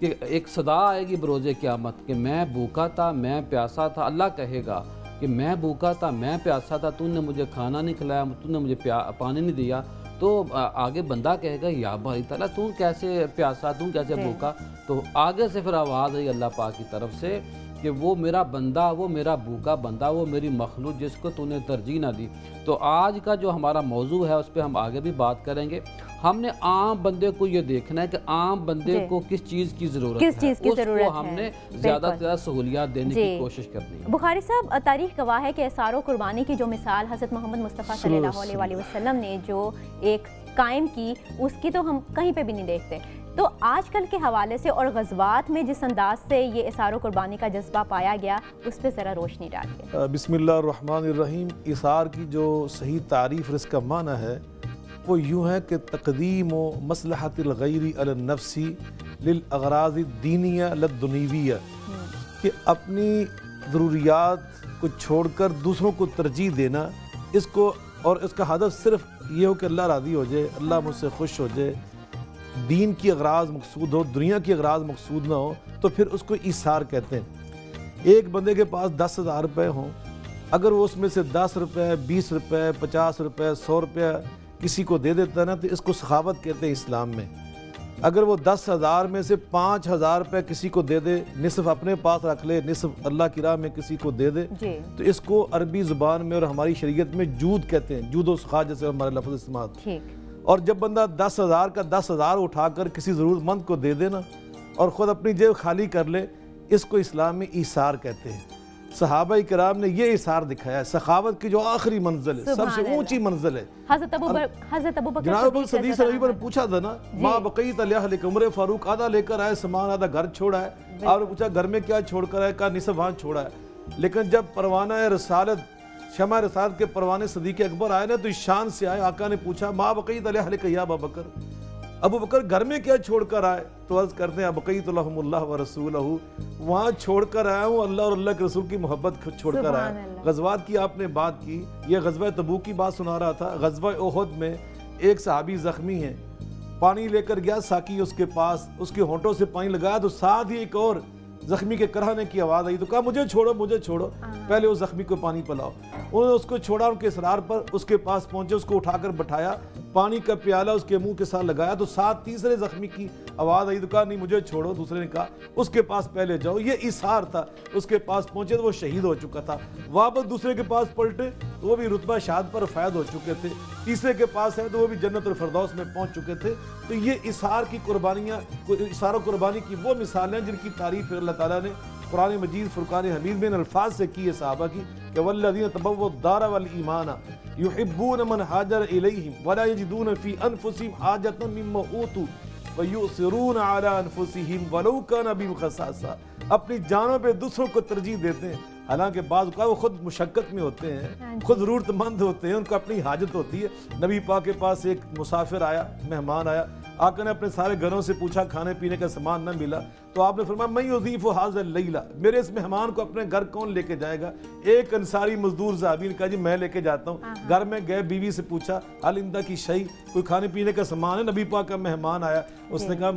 کہ ایک صدا آئے گی بروز قیامت کہ میں بھوکا تھا، میں پیاسا تھا. اللہ کہے گا کہ میں بھوکا تھا، میں پیاسا تھا، تو نے مجھے کھانا نہیں کھلایا، تو نے مجھے پانی نہیں دیا. تو آگے بندہ کہے گا یا باری تعالیٰ تو کیسے پیاسا، تو کیسے بھوکا. تو آگے سے پھر آواز آئی اللہ پاک کی طرف سے کہ وہ میرا بندہ، وہ میرا بھوکا بندہ، وہ میری مخلوق جس کو تو نے ترجیح نہ دی. تو آج کا جو ہمارا موضوع ہے اس پہ ہم آگے بھی بات کریں گے. ہم نے عام بندے کو یہ دیکھنا ہے کہ عام بندے کو کس چیز کی ضرورت ہے، اس کو ہم نے زیادہ سے زیادہ سہولیات دینے کی کوشش کرنی ہے. بخاری صاحب، تاریخ گواہ ہے کہ اثار و قربانی کی جو مثال حضرت محمد مصطفیٰ صلی اللہ علیہ وسلم نے جو ایک قائم کی، اس کی تو ہم کہیں پہ بھی نہیں دیکھتے. تو آج کل کے حوالے سے اور غزوات میں جس انداز سے یہ اثار و قربانی کا جذبہ پایا گیا، اس پہ ذرا روشنی ڈالیے. بسم اللہ الرحمن الرحیم. اثار کی جو صحیح تعریف اس کا معنی ہے وہ یوں ہے کہ تقدیم و مصلحت الغیر علی النفس للاغراض الدینیہ للدنیویہ، کہ اپنی ضروریات کو چھوڑ کر دوسروں کو ترجیح دینا، اس کو، اور اس کا ہدف صرف یہ ہو کہ اللہ راضی ہو جائے، اللہ مجھ سے خوش ہو جائے، دین کی اغراض مقصود ہو، دنیا کی اغراض مقصود نہ ہو، تو پھر اس کو ایثار کہتے ہیں. ایک بندے کے پاس 10,000 روپے ہوں، اگر وہ اس میں سے 10 روپے 20 روپے 50 روپے 100 روپے کسی کو دے دیتا ہے نا، تو اس کو سخاوت کہتے ہیں اسلام میں. اگر وہ 10,000 میں سے 5,000 روپے کسی کو دے دے، نصف اپنے پاس رکھ لے، نصف اللہ کی راہ میں کسی کو دے دے، تو اس کو عربی زبان میں اور ہماری شریعت میں جود کہتے ہیں. جود و سخا جیسے ہمارے لفظ استعمال. اور جب بندہ 10,000 کا 10,000 اٹھا کر کسی ضرورت مند کو دے دے نا، اور خود اپنی جیب خالی کر لے، اس کو اسلام میں ایثار کہتے ہیں. صحابہ کرام نے یہ ایثار دکھایا ہے. سخاوت کی جو آخری منزل ہے، سب سے اونچی منزل ہے. حضرت ابوبکر جناب صدیق صلی اللہ علیہ وسلم نے پوچھا تھا نا، ماں بقیت لأہلک، عمر فاروق آدھا لے کر آئے سامان، آدھا گھر چھوڑا ہے. آپ نے پوچھا گھر میں کیا چھوڑ کر آئے؟ کہا نصف وہاں چھوڑا ہے. لیکن جب پروانہ رسالت، شمع رسالت کے پروانے صدیق اکبر آئے نا، تو اس شان سے آئے. آقا نے پوچھا ماں بقیت لأہلک یا ابا بکر، ابو بکر گھر میں کیا چھوڑ کر آئے؟ تو عرض کرتے ہیں بقیت لہم اللہ ورسولہ، وہاں چھوڑ کر آیا ہوں اللہ اور اللہ کے رسول کی محبت چھوڑ کر آیا. غزوات کی آپ نے بات کی، یہ غزوہ تبوک کی بات سنا رہا تھا. غزوہ احد میں ایک صحابی زخمی ہیں، پانی لے کر گیا ساقی اس کے پاس، اس کے ہونٹوں سے پانی لگایا تو ساتھ ہی ایک اور زخمی کے کرانے کی آواز آئی. تو کہا مجھے چھوڑو مجھے چھوڑو، پہلے اس زخمی کو پانی پلاؤ. انہوں نے اس کو چھوڑا، ان کے اصرار پر اس کے پاس پہنچے، اس کو اٹھا کر بٹھایا، پانی کا پیالہ اس کے منہ کے ساتھ لگایا تو ساتھ تیسرے زخمی کی آواز آئی. تو کہا نہیں مجھے چھوڑو. دوسرے نے کہا اس کے پاس پہلے جاؤ. یہ ایثار تھا. اس کے پاس پہنچے تو وہ شہید ہو چکا تھا. واپس دوسرے کے پاس پلٹے تو وہ بھی رتبہ شہادت پر فائد ہو چکے تھے. تیسرے کے پاس ہے تو وہ بھی جنت الفردوس میں پہنچ چکے تھے. تو یہ ایثار کی قربانیاں، ایثار و قربانی کی وہ مثالیں جن کی تعریف اللہ تعالیٰ نے قرآن مجید فرقان حمید میں ان الفاظ سے کی ہے صحابہ کی کہ والذین تبوؤا الدار والایمان یحبون من ہاجر الیہم ولا یجدون فی انفسہم حاجۃ مما اوتوا ویؤثرون علی انفسہم ولو کان بہم خصاصہ. اپنی جانوں پہ دوسروں کو ترجیح دیتے ہیں، حالانکہ بعض اوقات وہ خود مشقت میں ہوتے ہیں، خود ضرورت مند ہوتے ہیں، ان کو اپنی حاجت ہوتی ہے. نبی پاک کے پاس ایک مسافر آیا، مہمان آیا. آقا نے اپنے سارے گھروں سے پوچھا کھانے پینے کا سامان نہ ملا تو آپ نے فرمایا من یضیف ھذا اللیلہ، میرے اس مہمان کو اپنے گھر کون لے کے جائے گا؟ ایک انصاری مزدور صحابی نے کہا جی میں لے کے جاتا ہوں. گھر میں گئے، بیوی سے پوچھا حل عندہ کی شیء، کوئی کھانے پینے کا سامان ہے؟ نبی پاک کا مہمان آیا، اس نے کہا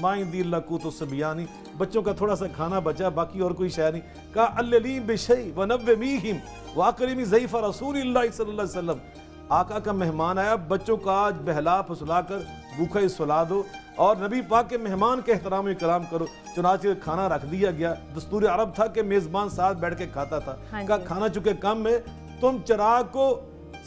ما عندی الا قوت الصبیان، بچوں کا تھوڑا سا کھانا بچا، باقی اور کوئی شے نہیں. کہا اللی بشیء ونومیہم واکرمی ضیف رسول اللہ صلی اللہ علیہ وسلم. آقا کا مہمان آیا، بچوں کا آج بہلا پھسلا کر بھوکا ہی سلا دو اور نبی پاک کے مہمان کے احترام و اکرام کرو. چنانچہ کھانا رکھ دیا گیا. دستور عرب تھا کہ میزبان ساتھ بیٹھ کے کھاتا تھا. کہا کھانا چونکہ کم ہے، تم چراغ کو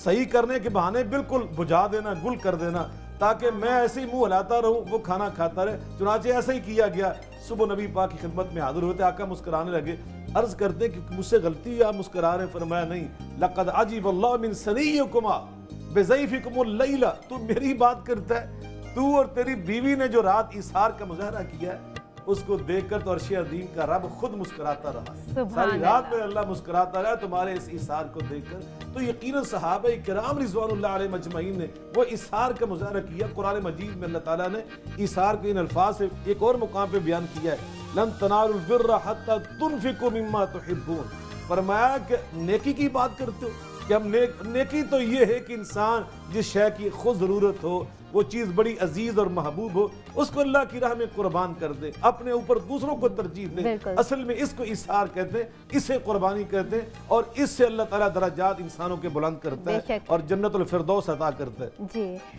صحیح کرنے کے بہانے بالکل بجھا دینا، گل کر دینا، تاکہ میں ایسے ہی منہ ہلاتا رہوں، وہ کھانا کھاتا رہے. چنانچہ ایسا ہی کیا گیا. صبح نبی پاک کی خدمت میں حاضر ہوتے، آقا مسکرانے لگے. عرض کرتے کہ مجھ سے غلطی ہے، آپ مسکرا رہے ہیں؟ فرمایا نہیں، لقد عجب اللہ من سنیکما بضیفکم اللیلہ. تو میری بات کرتا ہے، تو اور تیری بیوی نے جو رات ایثار کا مظاہرہ کیا ہے اس کو دیکھ کر تو عرش عظیم کا رب خود مسکراتا رہا. ساری رات میں اللہ مسکراتا رہا تمہارے اس ایثار کو دیکھ کر. تو یقیناً صحابہ کرام رضوان اللہ علیہ مجمعین نے وہ ایثار کا مظاہرہ کیا. قرآن مجید میں اللہ تعالیٰ نے ایثار کو ان الفاظ سے ایک اور مقام پہ بیان کیا ہے، لن تنالوا البر حتی تنفقوا مما تحبون. فرمایا کہ نیکی کی بات کرتے ہو کہ ہم نیکی تو یہ ہے کہ انسان جس شے کی خود ضرورت ہو، وہ چیز بڑی عزیز اور محبوب ہو، اس کو اللہ کی راہ میں قربان کر دے، اپنے اوپر دوسروں کو ترجیح دے۔ اصل میں اس کو اثار کہتے ہیں، اسے قربانی کہتے ہیں، اور اس سے اللہ تعالیٰ درجات انسانوں کے بلند کرتا ہے اور جنت الفردوس عطا کرتا ہے۔ جی